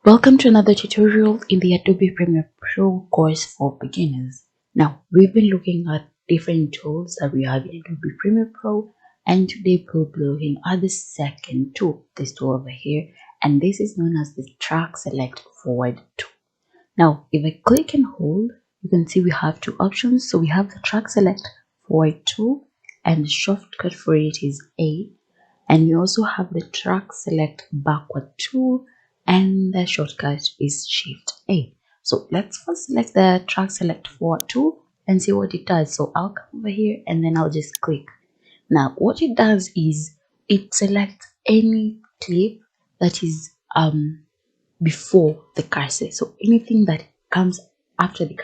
Welcome to another tutorial in the Adobe Premiere Pro course for beginners. Now, we've been looking at different tools that we have in Adobe Premiere Pro, and today we'll be looking at the second tool, this tool over here, and this is known as the Track Select Forward tool. Now, if I click and hold, you can see we have two options. So we have the Track Select Forward tool, and the shortcut for it is A, and you also have the Track Select Backward tool, and the shortcut is Shift A. So let's first select the Track Select Forward tool and see what it does. So I'll come over here and then I'll just click. Now what it does is it selects any clip that is before the cursor. So anything that comes after the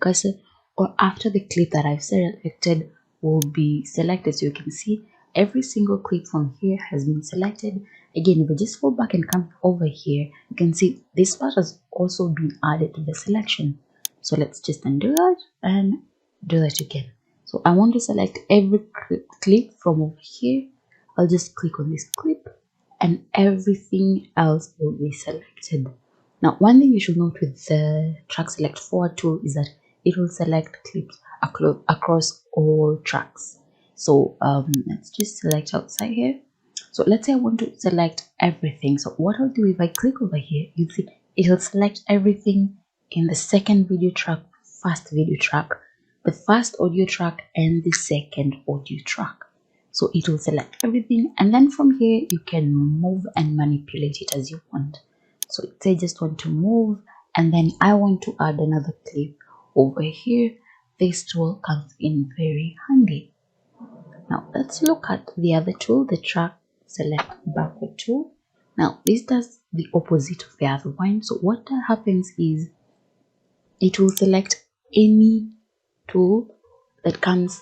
cursor or after the clip that I've selected will be selected. So you can see every single clip from here has been selected. Again, if I just go back and come over here, you can see this part has also been added to the selection. So let's just undo that and do that again. So I want to select every clip from over here. I'll just click on this clip and everything else will be selected. Now, one thing you should note with the Track Select Forward tool is that it will select clips across all tracks. So let's just select outside here. So let's say I want to select everything. So what I'll do, if I click over here, you see it will select everything in the second video track, first video track, the first audio track, and the second audio track. So it will select everything, and then from here you can move and manipulate it as you want. So let's say I just want to move, and then I want to add another clip over here. This tool comes in very handy. Now let's look at the other tool, the Track Select Backward tool. Now this does the opposite of the other one. So what happens is it will select any tool that comes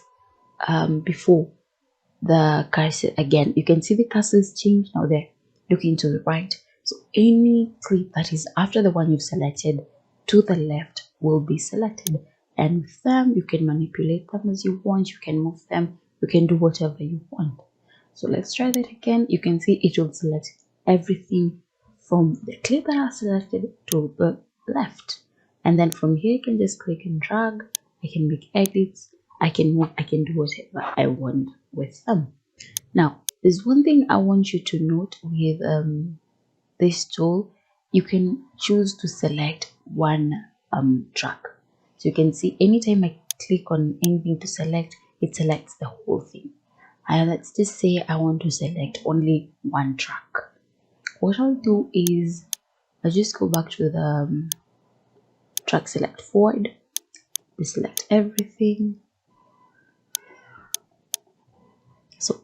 before the cursor. Again, you can see the cursors change. Now they're looking to the right. So any clip that is after the one you've selected to the left will be selected, and with them you can manipulate them as you want. You can move them, you can do whatever you want. So let's try that again. You can see it will select everything from the clip that I selected to the left, and then from here you can just click and drag. I can make edits, I can move, I can do whatever I want with them. Now there's one thing I want you to note with this tool. You can choose to select one track. So you can see anytime I click on anything to select, it selects the whole thing. And let's just say I want to select only one track. What I'll do is I'll just go back to the Track Select Forward, select everything. So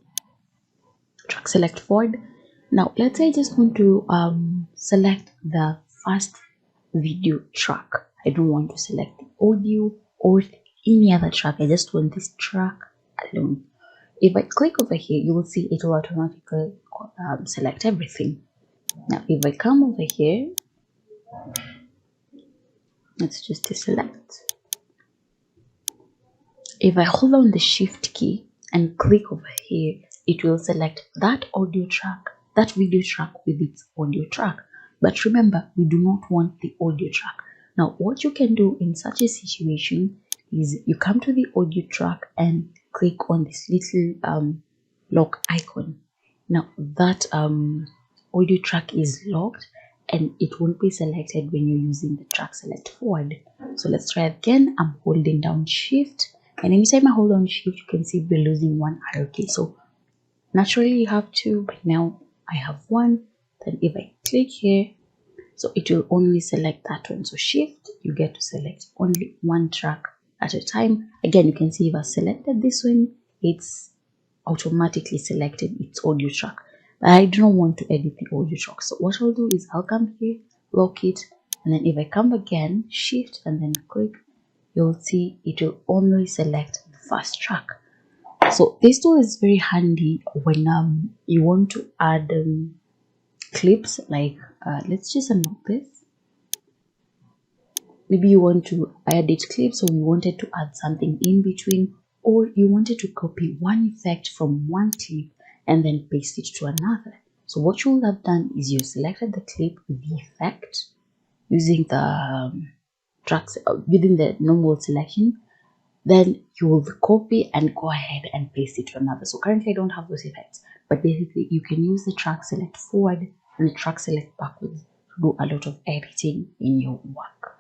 Track Select Forward. Now let's say I just want to select the first video track. I don't want to select the audio or any other track. I just want this track alone. If I click over here, you will see it will automatically select everything. Now if I come over here, let's just deselect. If I hold on the Shift key and click over here, it will select that audio track, that video track with its audio track. But remember, we do not want the audio track. Now what you can do in such a situation is you come to the audio track and click on this little lock icon. Now that audio track is locked and it won't be selected when you're using the Track Select Forward. So let's try again. I'm holding down Shift, and anytime I hold on Shift, you can see we're losing one arrow key. So naturally you have two, but now I have one. Then if I click here, so it will only select that one. So Shift, you get to select only one track at a time. Again, you can see if I selected this one, it's automatically selected its audio track. But I do not want to edit the audio track. So what I'll do is I'll come here, lock it, and then if I come again, Shift and then click, you'll see it will only select the first track. So this tool is very handy when you want to add clips, like let's just unlock this. Maybe you want to edit clips, or you wanted to add something in between, or you wanted to copy one effect from one clip and then paste it to another. So what you will have done is you selected the clip with the effect using the tracks within the normal selection. Then you will copy and go ahead and paste it to another. So currently I don't have those effects, but basically you can use the track select forward and the track select backwards to do a lot of editing in your work.